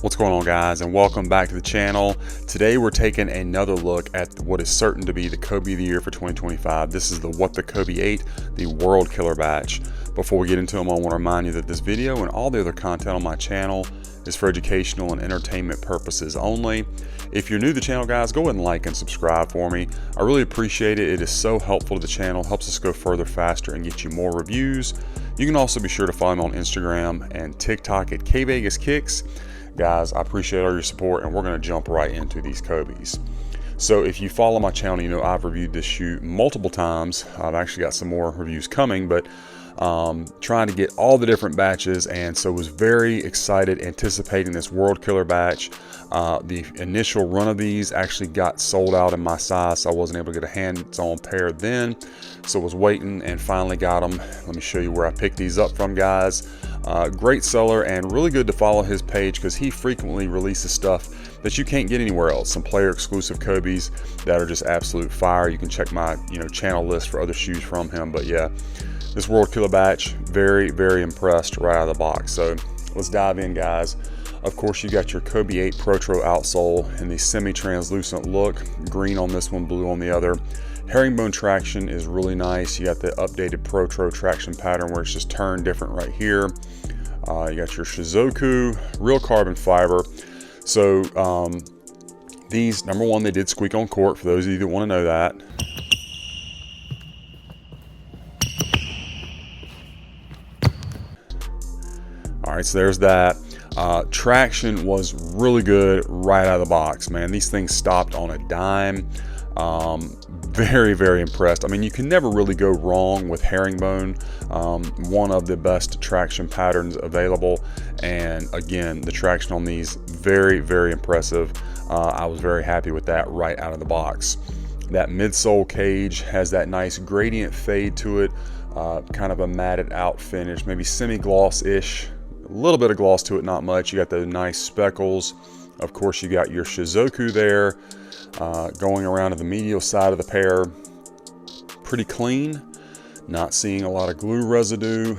What's going on, guys, and welcome back to the channel. Today we're taking another look at what is certain to be the Kobe of the year for 2025. This is the WKB 8, the World Killer batch. Before we get into them, I want to remind you that this video and all the other content on my channel is for educational and entertainment purposes only. If you're new to the channel, guys, go ahead and like and subscribe for me. I really appreciate it. It is so helpful to the channel, helps us go further faster and get you more reviews. You can also be sure to follow me on Instagram and TikTok at kvegaskickz. Guys, I appreciate all your support, and we're going to jump right into these Kobes. So if you follow my channel, you know I've reviewed this shoe multiple times. I've actually got some more reviews coming, but trying to get all the different batches, and so was very excited anticipating this World Killer batch. The initial run of these actually got sold out in my size, so I wasn't able to get a hands-on pair then, so was waiting and finally got them. Let me show you where I picked these up from, guys. Great seller, and really good to follow his page because he frequently releases stuff that you can't get anywhere else. Some player exclusive Kobes that are just absolute fire. You can check my channel list for other shoes from him. But yeah, this World Killer batch, very impressed right out of the box. So let's dive in, guys. Of course, you got your Kobe 8 Protro outsole in the semi-translucent look. Green on this one, blue on the other. Herringbone traction is really nice. You got the updated Protro traction pattern where it's just turned different right here. You got your Shizuku, real carbon fiber. So these, number one, they did squeak on court, for those of you that want to know that. All right, so there's that. Traction was really good right out of the box, man. These things stopped on a dime. Very impressed. I mean, you can never really go wrong with herringbone. One of the best traction patterns available, and again, the traction on these very impressive. I was very happy with that right out of the box. That midsole cage has that nice gradient fade to it, kind of a matted out finish, maybe semi-gloss-ish, a little bit of gloss to it, not much. You got the nice speckles. Of course, you got your Shizuku there. Going around to the medial side of the pair, pretty clean, not seeing a lot of glue residue.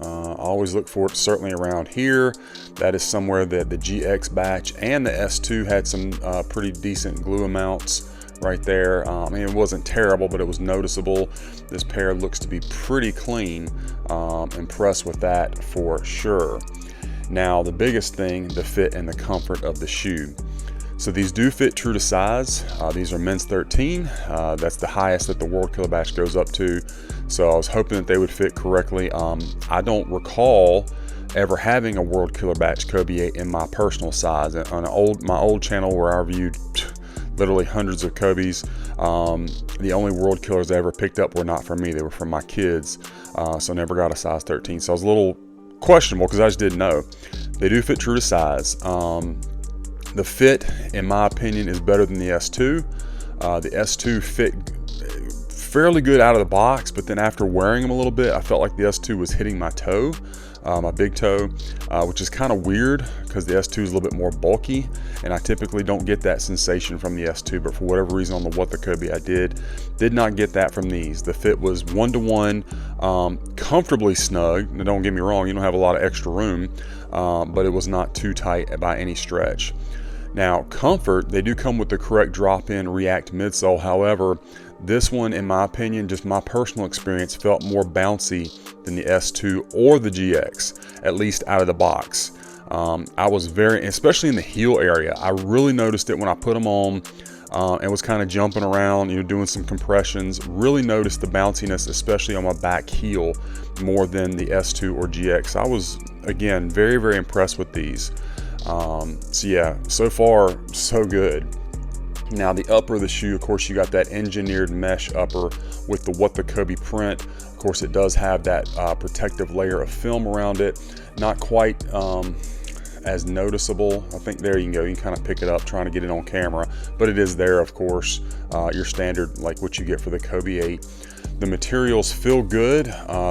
Always look for it certainly around here. That is somewhere that the GX batch and the S2 had some pretty decent glue amounts right there. I mean, it wasn't terrible, but it was noticeable. This pair looks to be pretty clean. Impressed with that for sure. Now, the biggest thing, the fit and the comfort of the shoe. So these do fit true to size. These are men's 13. That's the highest that the World Killer batch goes up to. So I was hoping that they would fit correctly. I don't recall ever having a World Killer batch Kobe 8 in my personal size. On my old channel where I reviewed literally hundreds of Kobes, the only World Killers I ever picked up were not from me. They were from my kids. So I never got a size 13. So I was a little questionable because I just didn't know. They do fit true to size. The fit, in my opinion, is better than the S2. The S2 fit fairly good out of the box, but then after wearing them a little bit, I felt like the S2 was hitting my toe, my big toe, which is kind of weird because the S2 is a little bit more bulky, and I typically don't get that sensation from the S2, but for whatever reason on the WKB I did not get that from these. The fit was one-to-one, comfortably snug. Now, don't get me wrong, you don't have a lot of extra room, but it was not too tight by any stretch. Now, comfort, they do come with the correct drop-in React midsole. However, this one, in my opinion, just my personal experience, felt more bouncy than the S2 or the GX, at least out of the box. I was especially in the heel area, I really noticed it when I put them on and was kind of jumping around, doing some compressions. Really noticed the bounciness, especially on my back heel, more than the S2 or GX. I was, again, very impressed with these. So yeah, so far so good. Now the upper of the shoe, of course, you got that engineered mesh upper with the WKB print. Of course, it does have that protective layer of film around it. Not quite as noticeable. I think there you can go. You can kind of pick it up trying to get it on camera, but it is there, of course, your standard, like what you get for the Kobe 8. The materials feel good.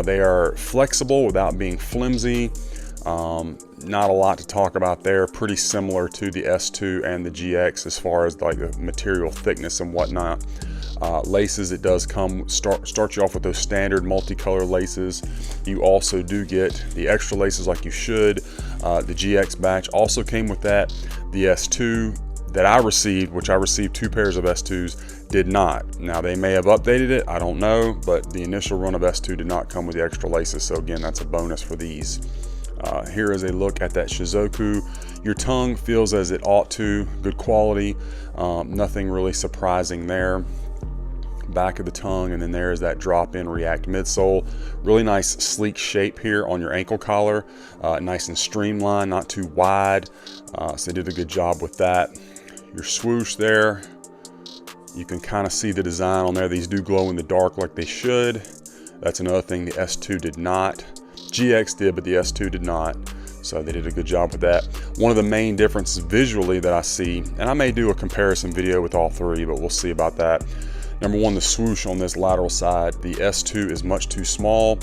They are flexible without being flimsy. Not a lot to talk about there. Pretty similar to the S2 and the GX as far as like the material thickness and whatnot. Laces, it does come start you off with those standard multicolor laces. You also do get the extra laces like you should. The GX batch also came with that. The S2 that I received, which I received 2 pairs of S2s, did not. Now they may have updated it, I don't know, but the initial run of S2 did not come with the extra laces. So again, that's a bonus for these. Here is a look at that Shizuku. Your tongue feels as it ought to, good quality, nothing really surprising there. Back of the tongue, and then there's that drop-in React midsole. Really nice sleek shape here on your ankle collar, nice and streamlined, not too wide, so they did a good job with that. Your swoosh there, you can kind of see the design on there. These do glow in the dark like they should. That's another thing the S2 did not. GX did, but the S2 did not. So they did a good job with that. One of the main differences visually that I see, and I may do a comparison video with all 3, but we'll see about that. Number 1, the swoosh on this lateral side. The S2 is much too small.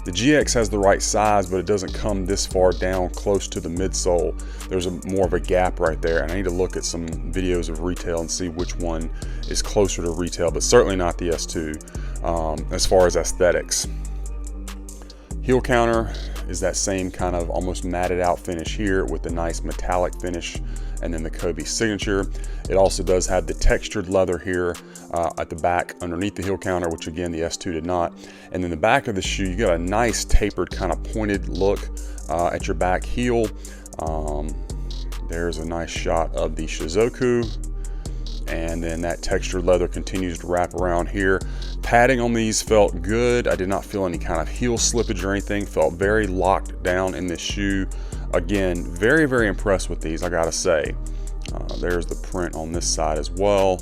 The GX has the right size, but it doesn't come this far down close to the midsole. There's more of a gap right there, and I need to look at some videos of retail and see which one is closer to retail, but certainly not the S2 as far as aesthetics. Heel counter is that same kind of almost matted out finish here with the nice metallic finish and then the Kobe signature. It also does have the textured leather here at the back underneath the heel counter, which again the S2 did not. And then the back of the shoe, you got a nice tapered kind of pointed look at your back heel. There's a nice shot of the Shizuku, and then that textured leather continues to wrap around here. Padding on these felt good. I did not feel any kind of heel slippage or anything. Felt very locked down in this shoe. Again, very, very impressed with these, I gotta say. There's the print on this side as well.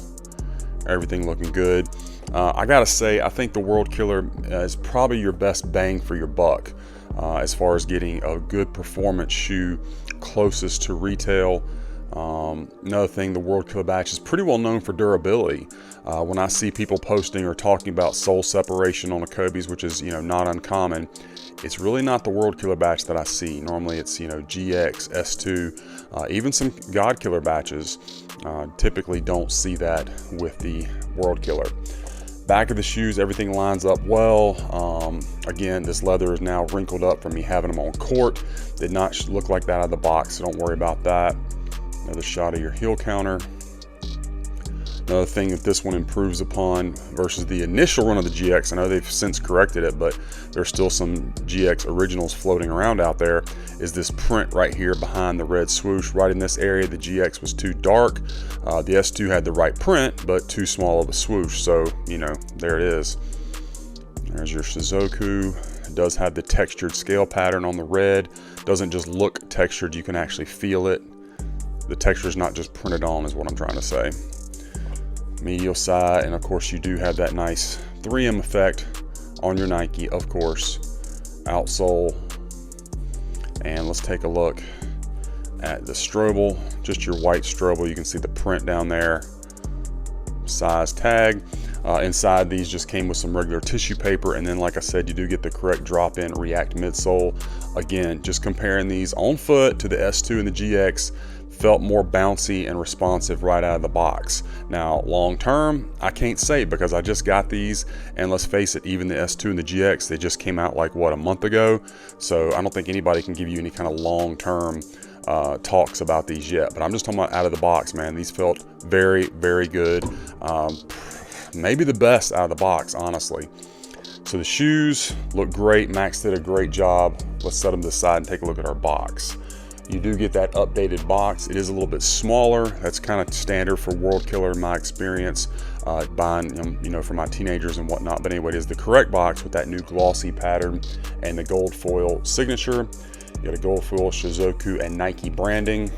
Everything looking good. I gotta say, I think the World Killer is probably your best bang for your buck as far as getting a good performance shoe closest to retail. Another thing, the World Killer batch is pretty well known for durability. When I see people posting or talking about sole separation on the Kobe's, which is, not uncommon, it's really not the World Killer batch that I see. Normally it's, GX, S2, even some God Killer batches. Typically don't see that with the World Killer. Back of the shoes, everything lines up well. Again, this leather is now wrinkled up from me having them on court. Did not look like that out of the box, so don't worry about that. Another shot of your heel counter. Another thing that this one improves upon versus the initial run of the GX, I know they've since corrected it, but there's still some GX originals floating around out there, is this print right here behind the red swoosh. Right in this area, the GX was too dark. The S2 had the right print, but too small of a swoosh. So, there it is. There's your Shizuku. It does have the textured scale pattern on the red. Doesn't just look textured, you can actually feel it. The texture is not just printed on, is what I'm trying to say. Medial side, and of course you do have that nice 3M effect on your Nike, of course. Outsole. And let's take a look at the Strobel, just your white Strobel. You can see the print down there. Size tag. Inside these just came with some regular tissue paper, and then like I said, you do get the correct drop-in React midsole. Again, just comparing these on foot to the S2 and the GX, felt more bouncy and responsive right out of the box. Now, long term, I can't say because I just got these, and let's face it, even the S2 and the GX, they just came out like, what, a month ago? So I don't think anybody can give you any kind of long-term talks about these yet, but I'm just talking about out of the box, man. These felt very, very good. Maybe the best out of the box, honestly. So the shoes look great. Max did a great job. Let's set them to the side and take a look at our box. You do get that updated box. It is a little bit smaller. That's kind of standard for World Killer in my experience, buying them, for my teenagers and whatnot. But anyway, it is the correct box with that new glossy pattern and the gold foil signature. You got a gold foil Shizuku and Nike branding.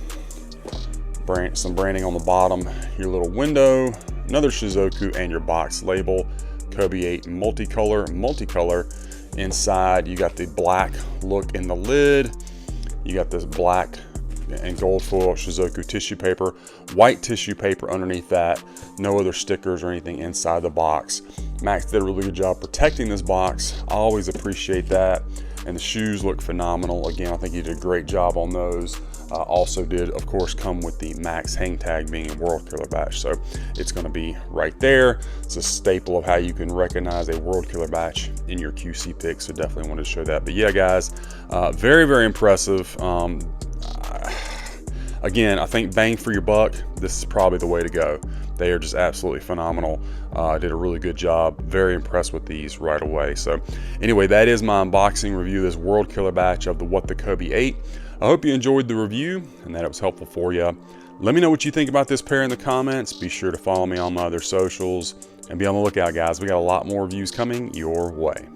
Some branding on the bottom. Your little window, another Shizuku, and your box label. Kobe 8 multicolor. Inside, you got the black look in the lid. You got this black and gold foil Shizuku tissue paper, white tissue paper underneath that. No other stickers or anything inside the box. Max did a really good job protecting this box. I always appreciate that. And the shoes look phenomenal. Again, I think he did a great job on those. Also did, of course, come with the max hang tag, being a world killer batch. So it's going to be right there. It's a staple of how you can recognize a world killer batch in your QC pick. So definitely wanted to show that. But yeah, guys, very, very impressive. Again, I think bang for your buck, this is probably the way to go. They are just absolutely phenomenal. Did a really good job. Very impressed with these right away. So anyway, that is my unboxing review of this world killer batch of the WKB 8. I hope you enjoyed the review and that it was helpful for you. Let me know what you think about this pair in the comments. Be sure to follow me on my other socials and be on the lookout, guys. We got a lot more reviews coming your way.